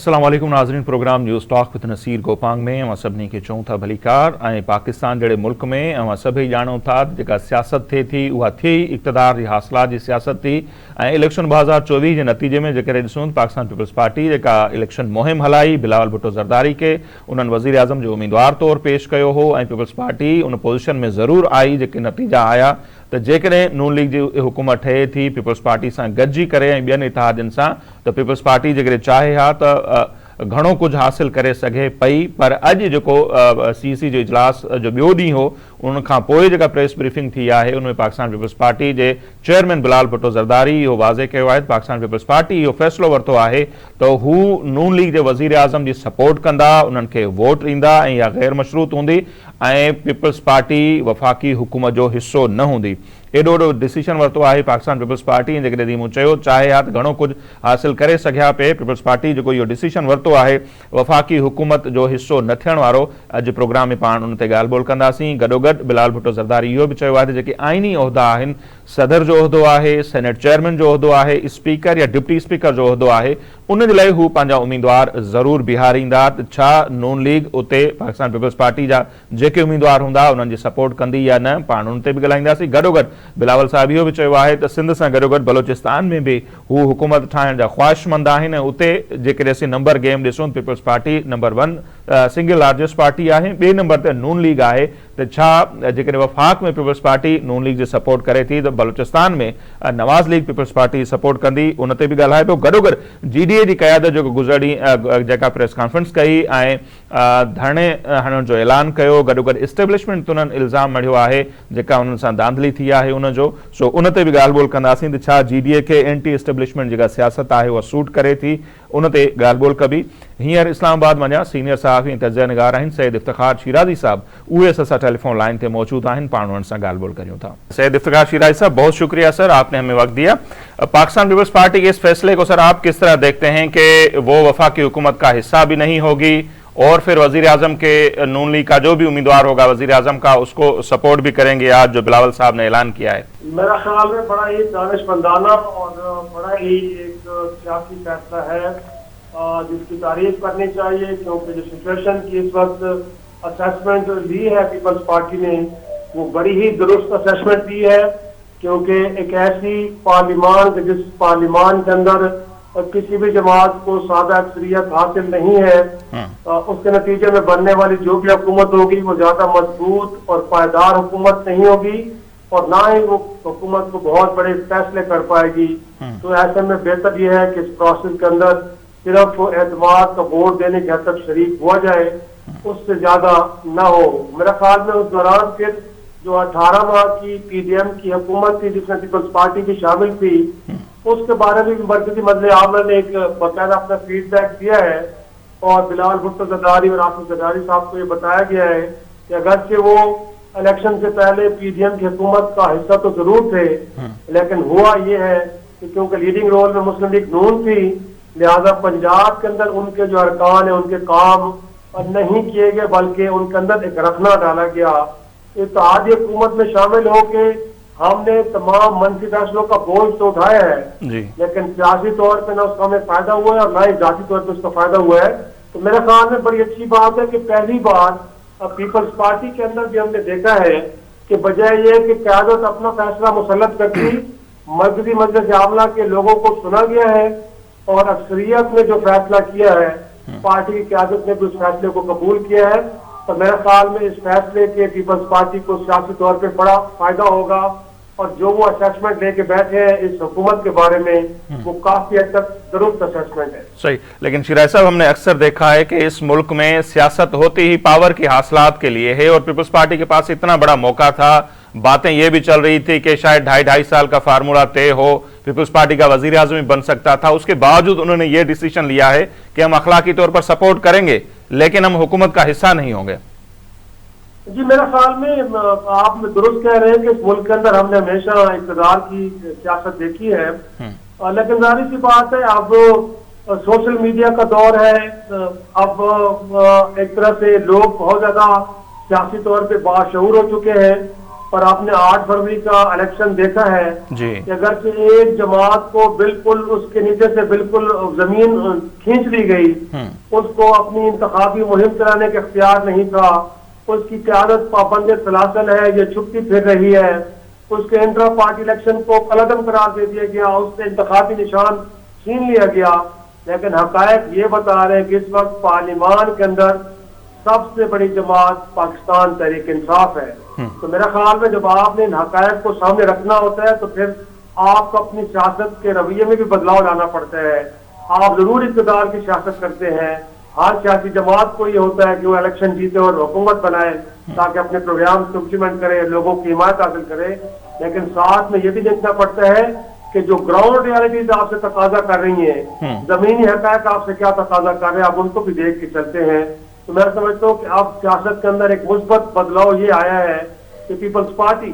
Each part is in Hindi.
अस्सलाम वालेकुम नाज़रीन, programme news talk with Nasir Gopang में अवां सभिनी खे चऊं था भलीकार। पाकिस्तान जहिड़े मुल्क में अवां सभई ॼाणो था जेका सियासत थिए थी उहा थी इक़्तिदार जी हासिलात जी सियासत थी। इलेक्शन 2024 जे नतीजे में जेकॾहिं ॾिसूं पाकिस्तान पीपल्स पार्टी जेका इलेक्शन मुहिम हलाई बिलावल भुट्टो ज़रदारी खे उन्हनि वज़ीर आज़म जो उम्मीदवार तौर पेश कयो हो ऐं पीपल्स पार्टी उन पोज़ीशन में ज़रूर आई जेके नतीजा आया त जेकॾहिं नून लीग जी हुकूमत ठहे थी पीपल्स पार्टी सां गॾिजी करे ऐं ॿियनि इतिहादनि सां त पीपल्स पार्टी जेकॾहिं चाहे हा त घणो कुछ हासिल करे सघे पई। पर अॼु जेको CC जो इजलास जो ॿियो ॾींहुं हो उन खां पोइ जेका प्रेस ब्रीफिंग थी आहे उनमें पाकिस्तान पीपल्स पार्टी जे चेयरमैन बिलावल भुट्टो ज़रदारी इहो वाज़े कयो आहे पाकिस्तान पीपल्स पार्टी इहो फ़ैसिलो वरितो आहे त हू नून लीग जे वज़ीर आज़म जी सपोर्ट कंदा, उन्हनि खे वोट ॾींदा ऐं इहा गैर मशरूत हूंदी ऐं पीपल्स पार्टी वफ़ाक़ी हुकूमत जो हिसो न हूंदी। एॾो वॾो डिसीशन वरितो आहे पाकिस्तान पीपल्स पार्टी ऐं जेकॾहिं मूं चयो चाहे हा त घणो कुझु हासिल करे सघिया पिए पीपल्स पार्टी जेको इहो डिसीशन वरितो आहे वफ़ाक़ी हुकूमत जो हिसो न थियण वारो। अॼु प्रोग्राम में पाण उन ते ॻाल्हि ॿोल कंदासीं। गॾोगॾु बिलावल भुट्टो ज़रदारी इहो बि चयो आहे त जेके आइनी उहिदा आहिनि सदर जो उहिदो आहे, सेनेट चेयरमैन जो उहिदो आहे, स्पीकर या डिप्टी स्पीकर जो उहिदो आहे, उन जे लाइ हू पंहिंजा उम्मीदवार ज़रूर बीहारींदा। त छा नून लीग उते पाकिस्तान पीपल्स पार्टी जा जेके उम्मीदवार हूंदा उन्हनि जी सपोर्ट कंदी या न, पाण उन ते बि ॻाल्हाईंदासीं। गॾोगॾु बिलावल साहिब इहो बि चयो आहे त सिंध सां गॾोगॾु बलोचिस्तान में बि हू हुकूमत ठाहिण जा ख़्वाहिशमंद आहिनि ऐं उते जेकॾहिं असीं नंबर गेम ॾिसूं peoples party number 1 single largest party आहे, ॿिए नंबर ते नून लीग आहे। त छा जेकॾहिं वफ़ाक़ में पीपल्स पार्टी नून लीग जी सपोर्ट करे थी त बलोचिस्तान में नवाज़ लीग पीपल्स पार्टी सपोर्ट कंदी, उन ते बि ॻाल्हाए पियो। गॾोगॾु GDA जी क़यादत जेको गुज़िरी जेका प्रेस कॉन्फ्रेंस कई ऐं धरणे हणण जो ऐलान कयो, गॾोगॾु इस्टेब्लिशमेंट ते उन्हनि इल्ज़ाम मढ़ियो आहे जेका उन्हनि सां धांधली थी आहे उनजो, सो उन ते बि ॻाल्हि ॿोल कंदासीं त छा GDA खे एंटी इस्टेब्लिशमेंट जेका सियासत आहे उहा सूट करे थी, उन ते ॻाल्हि ॿोल कबी। हींअर इस्लामाबाद वञा सीनियर सहाफ़ी ऐं तजिया निगार आहिनि सैयद इफ्तिखार शिराज़ी साहब, उहे असां टेलीफोन लाइन ते मौजूद आहिनि, पाण उन्हनि सां ॻाल्हि ॿोल करियूं था। सैयद इफ्तिखार शिराज़ी साहब, बहुत शुक्रिया सर, आपने हमें वक्त दिया। पाकिस्तान पीपल्स पार्टी के इस फैसले को सर आप किस तरह देखते हैं कि वो वफाकी हुकूमत का हिस्सा भी नहीं होगी और फिर वजीर आजम के नून लीग का जो भी उम्मीदवार होगा वजीर आजम का उसको सपोर्ट भी करेंगे आज जो बिलावल साहब ने ऐलान किया है? मेरा ख्याल में बड़ा ही दानिशमंदाना और बड़ा ही एक सियासी फैसला है जिसकी तारीफ करनी चाहिए, क्योंकि जो सिचुएशन की इस वक्त असेसमेंट ली है पीपल्स पार्टी ने वो बड़ी ही दुरुस्त असेसमेंट दी है, क्योंकि एक ऐसी पार्लियामान जिस पार्लियामान के अंदर किसी भी जमात को सादा अक्सरियत हासिल नहीं है, उसके नतीजे में बनने वाली जो भी हुकूमत होगी वो ज्यादा मजबूत और पायदार हुकूमत नहीं होगी और ना ही वो हुकूमत को बहुत बड़े फैसले कर पाएगी। तो ऐसे में बेहतर यह है कि इस प्रोसेस के अंदर सिर्फ एतमाद का वोट देने के हद तक शरीक हुआ जाए, उससे ज्यादा न हो। मेरा ख्याल में उस दौरान फिर जो 18 माह की PDM की हुकूमत थी जिसमें पीपल्स पार्टी भी शामिल थी, उसके बारे में भी मरकजी मजलिस आमला ने एक बाकायदा अपना फीडबैक दिया है और बिलावल भुट्टो ज़रदारी और आसिफ ज़रदारी साहब को ये बताया गया है कि अगरचे वो इलेक्शन से पहले PDM की हुकूमत का हिस्सा तो जरूर थे, लेकिन हुआ ये है कि क्योंकि लीडिंग रोल में मुस्लिम लीग नून थी, लिहाजा पंजाब के अंदर उनके जो अरकान है उनके काम नहीं किए गए, बल्कि उनके अंदर एक रखना डाला गया। इत्तेहादी हुकूमत में शामिल होके हमने तमाम मनफी फैसलों का बोझ तो उठाया है, लेकिन सियासी तौर पे ना उसका हमें फायदा हुआ है और ना ही जाती तौर पे उसका फायदा हुआ है। तो मेरे ख्याल में बड़ी अच्छी बात है कि पहली बार पीपल्स पार्टी के अंदर भी हमने देखा है कि बजाय ये कि क़यादत अपना फैसला मुसल्लत करती, मरकजी मजलिस आमला के लोगों को सुना गया है और अक्सरियत ने जो फैसला किया है पार्टी की क़यादत ने भी उस फैसले को कबूल किया है। तो मेरे ख्याल में इस फैसले के पीपल्स पार्टी को सियासी तौर पे बड़ा फायदा होगा और जो वो असेसमेंट लेके बैठे हैं इस हुकूमत के बारे में वो काफी हद तक दुरुस्त असेसमेंट है। सही, लेकिन शिराज़ी साहब हमने अक्सर देखा है कि इस मुल्क में सियासत होती ही पावर की हासिलात के लिए है और पीपल्स पार्टी के पास इतना बड़ा मौका था, बातें ये भी चल रही थी कि शायद 2.5 साल का फार्मूला तय हो, पीपल्स पार्टी का वजीर आजम भी बन सकता था, उसके बावजूद उन्होंने ये डिसीजन लिया है कि हम अखलाकी तौर पर सपोर्ट करेंगे लेकिन हम हुकूमत का हिस्सा नहीं होंगे। जी मेरा ख्याल में आप दुरुस्त कह रहे हैं कि इस मुल्क के अंदर हमने हमेशा इक़्तिदार की सियासत देखी है, लेकिन जाहिर सी बात है अब सोशल मीडिया का दौर है, अब एक तरह से लोग बहुत ज्यादा सियासी तौर पे बाशऊर हो चुके हैं और आपने 8 फरवरी का इलेक्शन देखा है जी। कि अगर से एक जमात को बिल्कुल उसके नीचे से बिल्कुल जमीन खींच ली गई, उसको अपनी इंतखाबी मुहिम चलाने का इख्तियार नहीं था, उसकी क़यादत पाबंद सलासल है, ये छुट्टी फिर रही है, उसके इंट्रा पार्टी इलेक्शन को कलअदम करार दे दिया गया, उससे इंतखाबी निशान छीन लिया गया। लेकिन हकायक ये बता रहे हैं कि इस वक्त पार्लियामान के अंदर सबसे बड़ी जमात पाकिस्तान तहरीक इंसाफ है। तो मेरा ख्याल में जब आपने इन हकायक को सामने रखना होता है तो फिर आपको अपनी सियासत के रवैये में भी बदलाव लाना पड़ता है। आप जरूर इक़्तिदार की सियासत करते हैं, हर सियासी जमात को ये होता है कि वो इलेक्शन जीते और हुकूमत बनाए ताकि अपने प्रोग्राम को इम्प्लीमेंट करे, लोगों की हिमायत हासिल करे। लेकिन साथ में ये भी देखना पड़ता है कि जो ग्राउंड रियलिटीज आपसे तकाजा कर रही हैं, जमीनी हकायक आपसे क्या तकाजा कर रहे हैं, आप उनको भी देख के चलते हैं। तो मैं समझता हूँ कि अब सियासत के अंदर एक मुस्बत बदलाव ये आया है कि पीपल्स पार्टी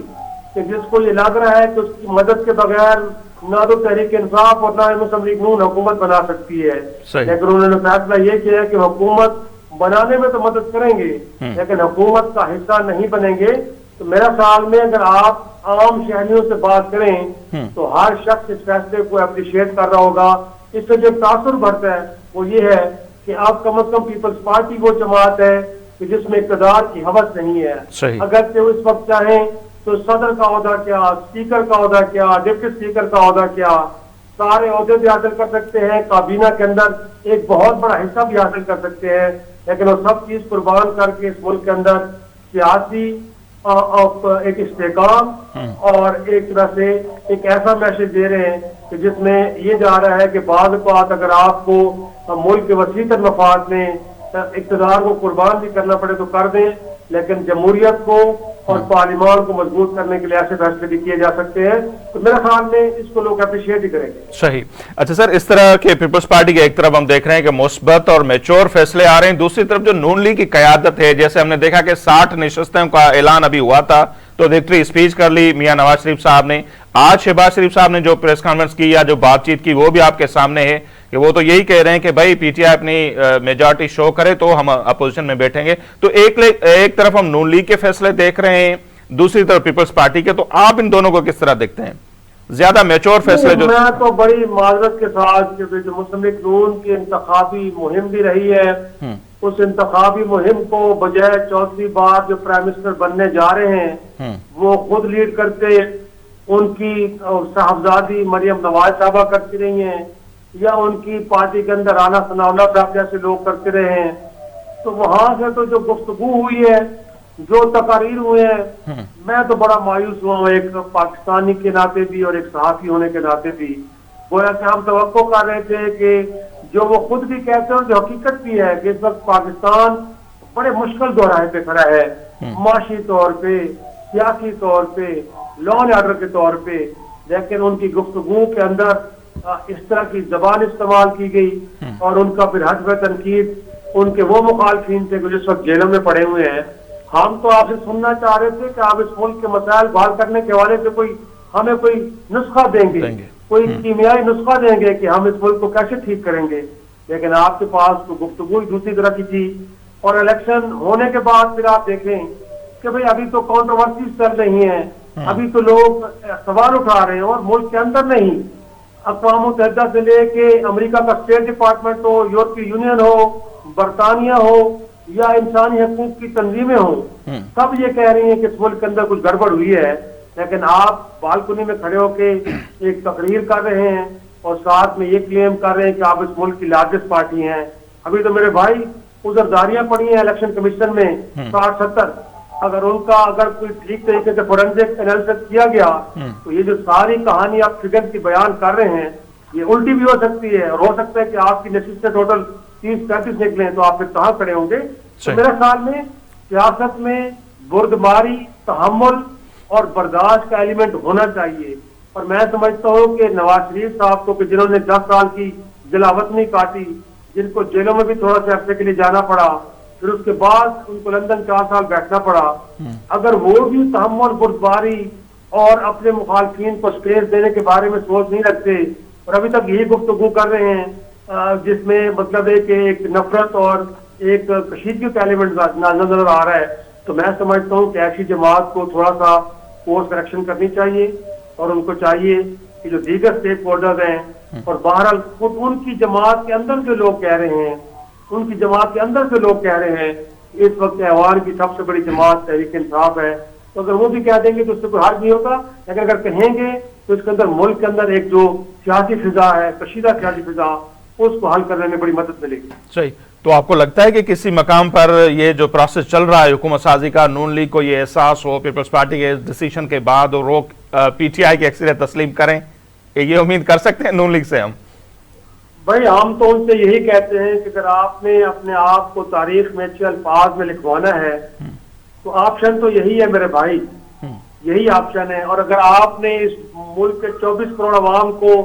कि जिसको ये लग रहा है कि उसकी मदद के बगैर ना तो तहरीक इंसाफ और ना मुस्लिम लीग नून हुकूमत बना सकती है, लेकिन उन्होंने फैसला ये किया है कि हुकूमत बनाने में तो मदद करेंगे लेकिन हुकूमत का हिस्सा नहीं बनेंगे। तो मेरा ख्याल में अगर आप आम शहरियों से बात करें तो हर शख्स इस फैसले को अप्रिशिएट कर रहा होगा। इससे जो तासुर बढ़ता है वो ये है कि आप कम से कम पीपल्स पार्टी वो जमात है कि जिसमें इक़्तिदार की हवस नहीं है। अगर से इस वक्त चाहें तो सदर का ओहदा क्या, स्पीकर का ओहदा क्या, डिप्टी स्पीकर का ओहदा क्या, सारे ओहदे भी हासिल कर सकते हैं, काबीना के अंदर एक बहुत बड़ा हिस्सा भी हासिल कर सकते हैं। लेकिन वो सब चीज कुर्बान करके इस मुल्क के अंदर सियासी एक इस्तेकाम और एक तरह से एक ऐसा मैसेज दे रहे हैं कि जिसमें ये जा रहा है कि बाद बात अगर आपको मुल्क के वसीतर मफाद में इक़्तिदार को कुर्बान भी करना पड़े तो कर दें, लेकिन जमहूरियत को और पार्लियामान को मजबूत करने के लिए ऐसे फैसले भी किए जा सकते हैं। तो मेरे ख्याल में इसको लोग अप्रिशिएट ही करेंगे। सही। अच्छा सर, इस तरह के पीपल्स पार्टी के एक तरफ हम देख रहे हैं कि मुस्बत और मैच्योर फैसले आ रहे हैं, दूसरी तरफ जो नून लीग की कयादत है, जैसे हमने देखा कि 60 नशस्तों का ऐलान अभी हुआ था तो विक्ट्री स्पीच कर ली मियां नवाज शरीफ साहब ने। आज शहबाज शरीफ साहब ने जो प्रेस कॉन्फ्रेंस की या जो बातचीत की वो भी आपके सामने है कि वो तो यही कह रहे हैं कि भाई पीटीआई अपनी मेजॉरिटी शो करे तो हम अपोजिशन में बैठेंगे। तो एक तरफ हम नून लीग के फैसले देख रहे हैं, दूसरी तरफ पीपल्स पार्टी के, तो आप इन दोनों को किस तरह देखते हैं? ज्यादा मैच्योर फैसले जो मैं तो बड़ी माजरत के साथ जो मुस्लिम लीग नून की इंतखाबी मुहिम भी रही है, उस इंतखाबी मुहिम को बजाय चौथी बार जो प्राइम मिनिस्टर बनने जा रहे हैं वो खुद लीड करते उनकी साहबजादी मरियम नवाज साहबा करती रही हैं या उनकी पार्टी के अंदर राना सनाउल्लाह साहब जैसे लोग करते रहे हैं। तो वहां से तो जो गुफ्तगू हुई है, जो तकारीर हुए हैं, मैं तो बड़ा मायूस हुआ हूँ एक पाकिस्तानी के नाते भी और एक सहाफी होने के नाते भी। गोया कि हम तवक्को कर रहे थे कि जो वो खुद भी कहते हैं जो हकीकत भी है कि इस वक्त पाकिस्तान बड़े मुश्किल दौराहे पे खड़ा है, माशी तौर पे, सियासी तौर पे, लॉ एंड ऑर्डर के तौर पे। लेकिन उनकी गुफ्तगू के अंदर इस तरह की जबान इस्तेमाल की गई और उनका फिर हजब तनकीद उनके वो मुखालफीन थे जो जिस वक्त जेलों में पड़े हुए हैं। हम तो आपसे सुनना चाह रहे थे कि आप इस मुल्क के मसाइल हल करने के हवाले से हमें कोई नुस्खा देंगे, कोई कीमियाई नुस्खा देंगे कि हम इस मुल्क को कैसे ठीक करेंगे। लेकिन आपके पास तो गुफ्तगू दूसरी तरह की थी। और इलेक्शन होने के बाद फिर आप देखें कि भाई अभी तो कॉन्ट्रोवर्सी चल रही है, अभी तो लोग सवाल उठा रहे हैं और मुल्क के अंदर नहीं, अक़वाम मुत्तहिदा से लेके अमेरिका का स्टेट डिपार्टमेंट हो, यूरोपीय यूनियन हो, बरतानिया हो या इंसानी हकूक की तंजीमें हो, सब ये कह रही हैं कि इस मुल्क के अंदर कुछ गड़बड़ हुई है। लेकिन आप बालकनी में खड़े होके एक तकरीर कर रहे हैं और साथ में ये क्लेम कर रहे हैं कि आप इस मुल्क की लार्जेस्ट पार्टी हैं। अभी तो मेरे भाई उजरदारियां पड़ी हैं इलेक्शन कमीशन में 60-70, अगर कोई ठीक तरीके से फोरेंसिक एनालिसिस किया गया तो ये जो सारी कहानी आप फिगर की बयान कर रहे हैं ये उल्टी भी हो सकती है और हो सकता है कि आपकी नशीब टोटल 30-35 निकले तो आप फिर कहाँ खड़े होंगे। तो मेरे ख्याल में सियासत में बुर्दबारी, तहम्मुल और बर्दाश्त का एलिमेंट होना चाहिए। और मैं समझता हूँ कि नवाज शरीफ साहब को जिन्होंने 10 साल की जलावतनी काटी, जिनको जेलों में भी थोड़ा सा अरसे के लिए जाना पड़ा, फिर उसके बाद उनको लंदन 4 साल बैठना पड़ा, अगर वो भी तहम्मुल, बुर्दबारी और अपने मुखालफीन को स्पेस देने के बारे में सोच नहीं रखते और अभी तक यही गुफ्तगू कर रहे हैं जिसमें मतलब है कि एक नफरत और एक कशीदगी का एलिमेंट नजर आ रहा है, तो मैं समझता हूँ कि ऐसी जमात को थोड़ा सा कोर्स करेक्शन करनी चाहिए और उनको चाहिए कि जो दीगर स्टेक होल्डर्स हैं और बहरहाल खुद उनकी जमात के अंदर जो लोग कह रहे हैं, उनकी जमात के अंदर से लोग कह रहे हैं कि इस वक्त ऐवान की सबसे बड़ी जमात तहरीक इंसाफ है, तो अगर वो भी कह देंगे तो उससे कोई हर्ज नहीं होगा। लेकिन अगर कहेंगे तो इसके अंदर मुल्क के अंदर एक जो सियासी फिजा है, कशीदा सियासी फिजा, उसको हल करने में बड़ी मदद मिलेगी। सही। तो आपको लगता है कि किसी मकाम पर ये जो प्रोसेस चल रहा है हुकूमत साजी का, नून लीग को ये एहसास हो पीपल्स पार्टी के डिसीजन के बाद और वो पीटीआई की अक्सरियत तस्लीम करें, ये उम्मीद कर सकते हैं नून लीग से हम? भाई हम तो उनसे यही कहते हैं कि अगर आपने अपने आप को तारीख में अच्छे अल्फाज में लिखवाना है तो ऑप्शन तो यही है मेरे भाई, यही ऑप्शन है। और अगर आपने इस मुल्क के 24 करोड़ आवाम को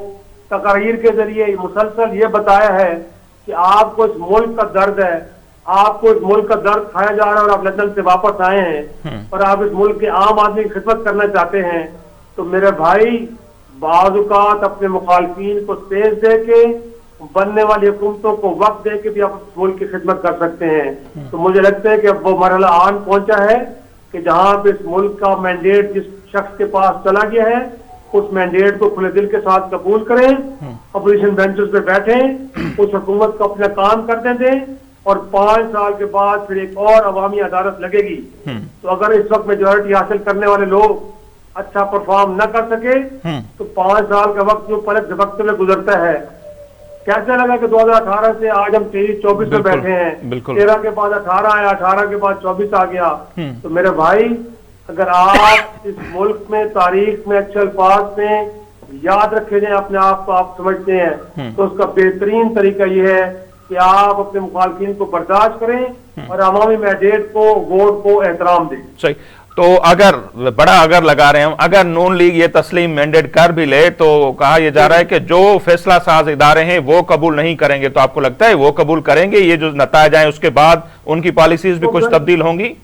तकरीर के जरिए मुसलसल ये बताया है कि आपको इस मुल्क का दर्द है, आपको इस मुल्क का दर्द खाया जा रहा है और आप लंदन से वापस आए हैं और आप इस मुल्क के आम आदमी की खिदमत करना चाहते हैं, तो मेरे भाई बाज़-औक़ात अपने मुखालफीन को स्पेस दे के, बनने वाली हुकूमतों को वक्त दे के भी आप मुल्क की खिदमत कर सकते हैं। तो मुझे लगता है कि अब वो मरहला आन पहुंचा है कि जहां पे इस मुल्क का मैंडेट जिस शख्स के पास चला गया है उस मैंडेट को खुले दिल के साथ कबूल करें, अपोजिशन बेंचेस पे बैठें, उस हुकूमत को अपना काम करने दें और 5 साल के बाद फिर एक और अवामी अदालत लगेगी। तो अगर इस वक्त मेजोरिटी हासिल करने वाले लोग अच्छा परफॉर्म न कर सके तो 5 साल का वक्त जो पलक झपकते में गुजरता है, कैसे लगा कि 2018 से आज हम 23-24 में बैठे हैं, 13 के बाद 18 आया, 18 के बाद 24 आ गया। तो मेरे भाई अगर आप इस मुल्क में तारीख में अच्छे अल्फाज में याद रखे जाए अपने आप को, आप समझते हैं, तो उसका बेहतरीन तरीका यह है कि आप अपने मुखालफिन को बर्दाश्त करें और अवामी मैंडेट को, वोट को एहतराम दें। सही। तो अगर बड़ा अगर लगा रहे हैं, अगर नून लीग ये तस्लीम मैंडेट कर भी ले तो कहा यह जा रहा है कि जो फैसला साज इदारे हैं वो कबूल नहीं करेंगे, तो आपको लगता है वो कबूल करेंगे? ये जो नतायज आए उसके बाद उनकी पॉलिसीज भी कुछ तब्दील होंगी?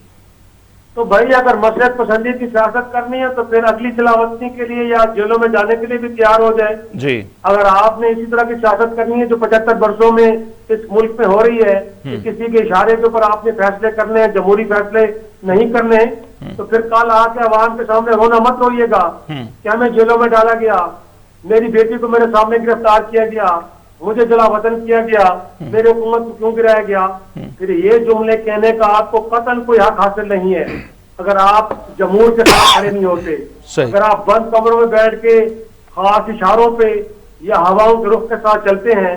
तो भाई अगर मसलहत पसंदी की सियासत करनी है तो फिर अगली जलावतनी के लिए या जेलों में जाने के लिए भी तैयार हो जाए जी। अगर आपने इसी तरह की सियासत करनी है जो 75 वर्षों में इस मुल्क में हो रही है कि किसी के इशारे के ऊपर आपने फैसले करने हैं, जमहूरी फैसले नहीं करने, तो फिर कल आके अवाम के सामने रोना मत रोइएगा क्या मैं जेलों में डाला गया, मेरी बेटी को मेरे सामने गिरफ्तार किया गया, मुझे जला वतन किया गया, मेरे हुकूमत को क्यों गिराया गया। फिर ये जुमले कहने का आपको कतन कोई हक हासिल नहीं है अगर आप जमहूर के साथ खड़े नहीं होते। अगर आप बंद कमरों में बैठ के खास इशारों पे या हवाओं के रुख के साथ चलते हैं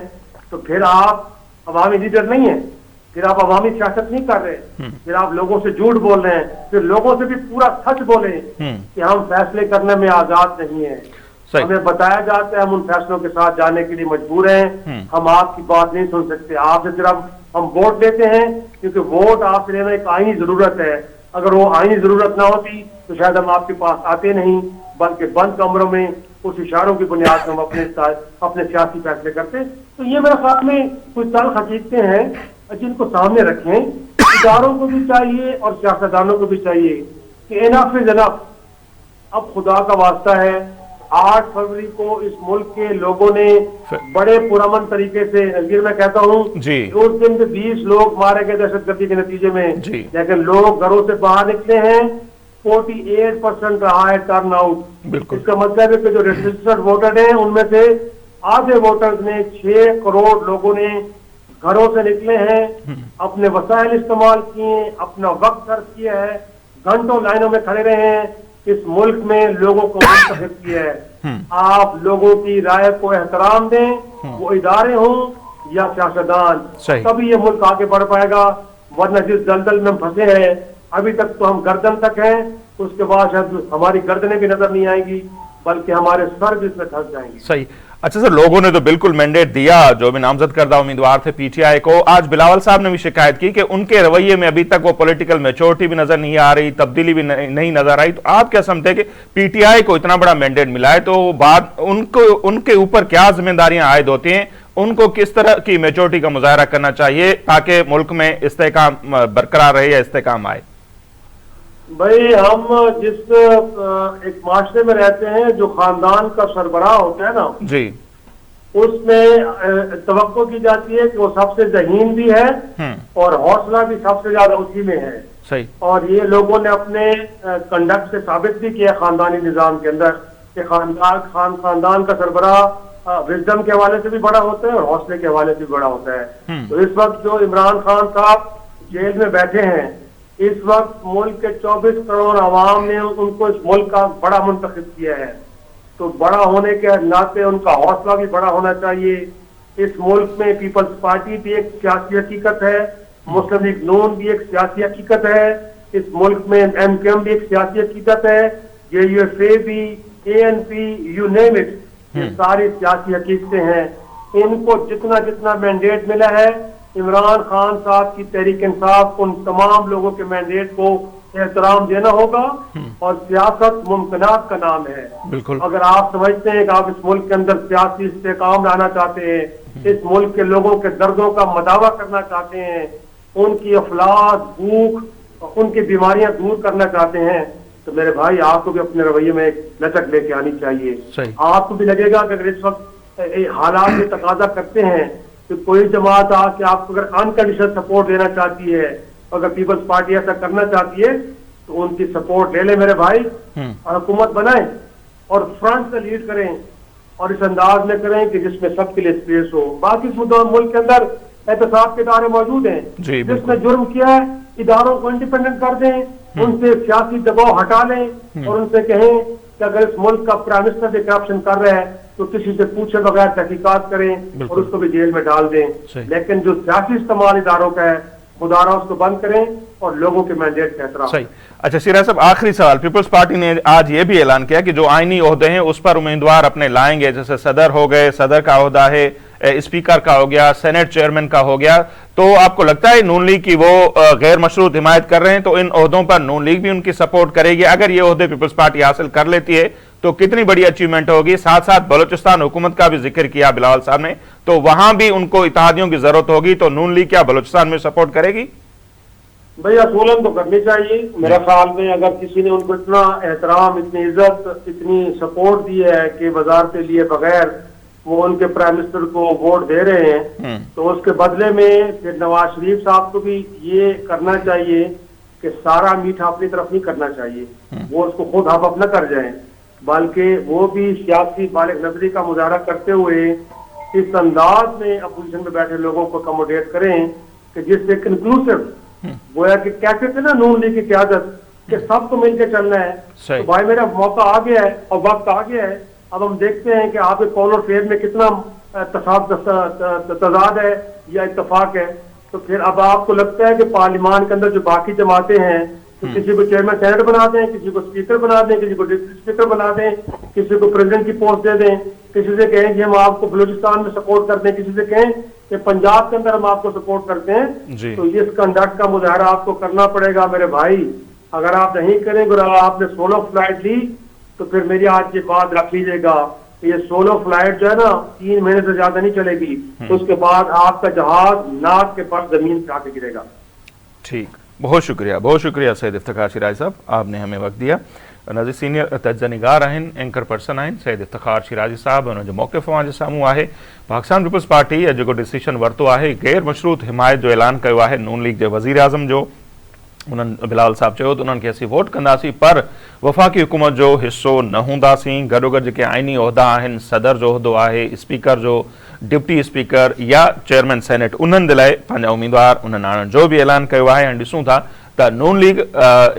तो फिर आप अवामी लीडर नहीं है, फिर आप अवामी सियासत नहीं कर रहे, फिर आप लोगों से झूठ बोल रहे हैं, फिर लोगों से भी पूरा सच बोले कि हम फैसले करने में आजाद नहीं है। हमें बताया जाता है हम उन फैसलों के साथ जाने के लिए मजबूर हैं, हम आपकी बात नहीं सुन सकते, आपसे सिर्फ हम वोट देते हैं क्योंकि वोट आपसे लेना एक आईनी जरूरत है। अगर वो आईनी जरूरत ना होती तो शायद हम आपके पास आते नहीं, बल्कि बंद कमरों में उस इशारों की बुनियाद पर हम अपने सियासी फैसले करते। तो ये मेरे ख्याल में कुछ तल्ख हकीकतें हैं जिनको सामने रखें। इदारों को भी चाहिए और सियासतदानों को भी चाहिए कि इनफ इज इनफ। अब खुदा का वास्ता है 8 फरवरी को इस मुल्क के लोगों ने बड़े पुरअमन तरीके से, नज़ीर मैं कहता हूँ उस दिन में 20 लोग मारे गए दहशतगर्दी के नतीजे में, लेकिन लोग घरों से बाहर निकले हैं, 48% रहा है टर्न आउट। इसका मतलब है कि जो रजिस्टर्ड वोटर हैं उनमें से आधे वोटर्स ने 6 करोड़ लोगों ने घरों से निकले हैं, अपने वसाइल इस्तेमाल किए, अपना वक्त खर्च किया है, घंटों लाइनों में खड़े रहे हैं, इस मुल्क में लोगों को मुंतखब किया है। आप लोगों की राय को एहतराम दें, वो इदारे हों या सियासतदान, तभी ये मुल्क आगे बढ़ पाएगा। वरना जिस दलदल में हम फंसे हैं अभी तक तो हम गर्दन तक हैं, उसके बाद शायद हमारी गर्दनें भी नजर नहीं आएंगी बल्कि हमारे सर भी इसमें धंस जाएंगे। सही। अच्छा सर, लोगों ने तो बिल्कुल मैंडेट दिया, जो भी नामजद करदा उम्मीदवार थे पीटीआई को। आज बिलावल साहब ने भी शिकायत की कि उनके रवैये में अभी तक वो पॉलिटिकल मैच्योरिटी भी नजर नहीं आ रही, तब्दीली भी नहीं नजर आई। तो आप क्या समझते हैं कि पीटीआई को इतना बड़ा मैंडेट मिला है तो बाद उनके ऊपर क्या जिम्मेदारियां आयद होती हैं, उनको किस तरह की मैच्योरिटी का मुजाहरा करना चाहिए ताकि मुल्क में इस्तेहकाम बरकरार रहे या इस्तेहकाम आए? भाई हम जिस एक माशरे में रहते हैं, जो खानदान का सरबराह होता है ना जी, उसमें तवक्को की जाती है कि वो सबसे ज़हीन भी है और हौसला भी सबसे ज्यादा उसी में है। सही। और ये लोगों ने अपने कंडक्ट से साबित भी किया खानदानी निजाम के अंदर कि खानदान का सरबराह विजडम के हवाले से भी बड़ा होता है और हौसले के हवाले से भी बड़ा होता है। तो इस वक्त जो इमरान खान साहब जेल में बैठे हैं, इस वक्त मुल्क के 24 करोड़ आवाम ने उनको इस मुल्क का बड़ा मुंतखब किया है, तो बड़ा होने के नाते उनका हौसला भी बड़ा होना चाहिए। इस मुल्क में पीपल्स पार्टी भी एक सियासी हकीकत है, मुस्लिम लीग नून भी एक सियासी हकीकत है, इस मुल्क में MKM भी एक सियासी हकीकत है, JUFA भी, ANP, यू नेम इट, ये सारी सियासी हकीकतें हैं। इनको जितना जितना मैंडेट मिला है, इमरान खान साहब की तहरीक इंसाफ उन तमाम लोगों के मैंडेट को एहतराम देना होगा। और सियासत मुमकिनात का नाम है। बिल्कुल। अगर आप समझते हैं कि आप इस मुल्क के अंदर सियासी इस्तेकाम लाना चाहते हैं, इस मुल्क के लोगों के दर्दों का मदावा करना चाहते हैं, उनकी अफलास, भूख, उनकी बीमारियां दूर करना चाहते हैं, तो मेरे भाई आपको भी अपने रवैये में एक लचक लेके आनी चाहिए। आपको भी लगेगा कि अगर इस वक्त हालात में तकाजा करते हैं तो कोई जमात आके आपको अगर अनकंडीशनल सपोर्ट देना चाहती है, अगर पीपल्स पार्टी ऐसा करना चाहती है, तो उनकी सपोर्ट ले ले मेरे भाई, और हुकूमत बनाए और फ्रंट से लीड करें और इस अंदाज में करें कि जिसमें सबके लिए स्पेस हो। बाकी मुल्क के अंदर एहतसाब के इदारे मौजूद हैं, जिसने जुर्म किया है इदारों को इंडिपेंडेंट कर दें, उनसे सियासी दबाव हटा लें और उनसे कहें कि अगर इस मुल्क का प्राइम मिनिस्टर भी करप्शन कर रहा है तो किसी से पूछे बगैर तहकीकात करें और उसको भी जेल में डाल दें। लेकिन जो सियासी इस्तेमाल इदारों का है, खुदारा उसको बंद करें और लोगों के मैंडेट का एहतराम। सही। अच्छा सिराज साहब, आखिरी सवाल, पीपल्स पार्टी ने आज ये भी ऐलान किया कि जो आईनी ओहदे हैं उस पर उम्मीदवार अपने लाएंगे, जैसे सदर हो गए, सदर का ओहदा है, स्पीकर का हो गया, सेनेट चेयरमैन का हो गया, तो आपको लगता है नून लीग की वो गैर मशरूत हिमायत कर रहे हैं, तो इन ओहदों पर नून लीग भी उनकी सपोर्ट करेगी? अगर ये ओहदे पीपल्स पार्टी हासिल कर लेती है तो कितनी बड़ी अचीवमेंट होगी? साथ साथ बलूचिस्तान हुकूमत का भी जिक्र किया बिलावल साहब ने, तो वहां भी उनको इत्तेहादियों की जरूरत होगी, तो नून लीग क्या बलूचिस्तान में सपोर्ट करेगी? भैया असूलन तो करनी चाहिए मेरे ख्याल में। अगर किसी ने उनको इतना एहतराम, इतनी इज्जत, इतनी सपोर्ट दी है कि वजारत लिए बगैर वो उनके प्राइम मिनिस्टर को वोट दे रहे हैं, तो उसके बदले में फिर नवाज शरीफ साहब को भी ये करना चाहिए कि सारा मीठा अपनी तरफ नहीं करना चाहिए, वो उसको खुद हाफ अप न कर जाए, बल्कि वो भी सियासी बालिग नजरी का मुजाहरा करते हुए इस अंदाज में अपोजिशन में बैठे लोगों को अकोमोडेट करें कि जिससे इंक्लूसिव गोया कि कहते थे ना नून लीग की क्यादत कि सबको मिलकर चलना है। तो भाई मेरा मौका आ गया है और वक्त आ गया है, अब हम देखते हैं कि आपके कौल और फेर में कितना तजाद है या इत्तफाक है। तो फिर अब आपको लगता है कि पार्लियामान के अंदर जो बाकी जमातें हैं, तो किसी को चेयरमैन सेनेट बना दें, किसी को स्पीकर बना दें, किसी को डिप्टी स्पीकर बना दें, किसी को प्रेसिडेंट की पोस्ट दे दें, किसी से कहें कि हम आपको बलूचिस्तान में सपोर्ट करते हैं, किसी से कहें कि पंजाब के अंदर हम आपको सपोर्ट करते हैं। तो इस कंडक्ट का मुजाहरा आपको करना पड़ेगा मेरे भाई। अगर आप नहीं करेंगे और आपने सोलो फ्लाइट ली तो फिर मेरी आज ये बात रख लीजिएगा, ये सोलो फ्लाइट जो है ना 3 महीने से ज्यादा नहीं चलेगी, तो उसके बाद आपका जहाज नाक के पास जमीन पे आके गिरेगा। ठीक, बहुत शुक्रिया सैयद इफ्तिखार शिराजी साहब, आपने हमें वक्त दिया। नज़ीर सीनियर तजनिगार आहिनि, एंकर पर्सन आहिनि सैयद इफ्तिखार शिराजी साहब, उन्होंने जो मौक़िफ़ जे साम्हूं आहे पाकिस्तान पीपल्स पार्टी जो डिसीजन वरितो आहे गैर मशरूत हिमायत जो ऐलान किया है नून लीग के वज़ीर आज़म जो, उन्होंने बिलावल साहब चयो तो उन्होंने असीं वोट कंदासीं पर वफ़ाक़ी हुकूमत जो हिस्सो न हूंदासीं। गॾोगॾु जेके आइनी उहिदा आहिनि, सदर जो उहिदो आहे, स्पीकर जो, डिप्टी स्पीकर या चेयरमैन सेनेट, उन्हनि जे लाइ पंहिंजा उम्मीदवार उन्हनि आणण जो बि ऐलान कियो आहे। ऐं ॾिसूं था त नून लीग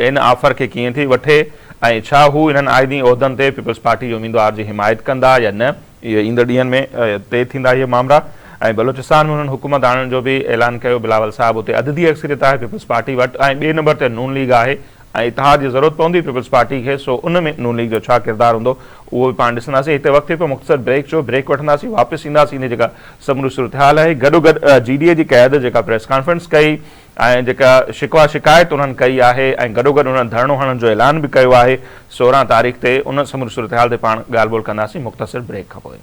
इन ऑफर खे कीअं थी वठे ऐं छा हू इन्हनि आइनी उहिदनि ते पीपल्स पार्टी जो उम्मीदवार जी हिमायत कंदा या न, इहे ईंदड़ ॾींहंनि में तय थींदा इहे मामला। ऐं बलूचिस्तान में उन्होंने हुकूमत आणण जो भी ऐलान किया बिलावल साहब, उते अददी अक्सरियत है पीपल्स पार्टी वटि ऐं ॿिए नंबर ते नून लीग है, इतिहाद की जरूरत पवंदी पीपल्स पार्टी के, सो उन में नून लीग जो छा किरदार होंदो उहो भी पाण ॾिसंदासीं। हिते वक़्त पे मुख़्तसर ब्रेक जो ब्रेक वठंदासीं, वापस ईंदासीं इन जेका समूरी सूरत हाल है। गॾोगॾु GDA जी क़यादत जेका प्रेस कॉन्फ्रेंस कई ऐं जेका शिकवा शिकायत उन्हनि कई आहे ऐं गॾोगॾु उन्हनि धरणो हणण जो ऐलान भी कयो आहे 16 तारीख़ ते, उन समूरी सूरत हाल ते पाण ॻाल्हि ॿोल कंदासीं मुख़्तसर ब्रेक खां पोइ।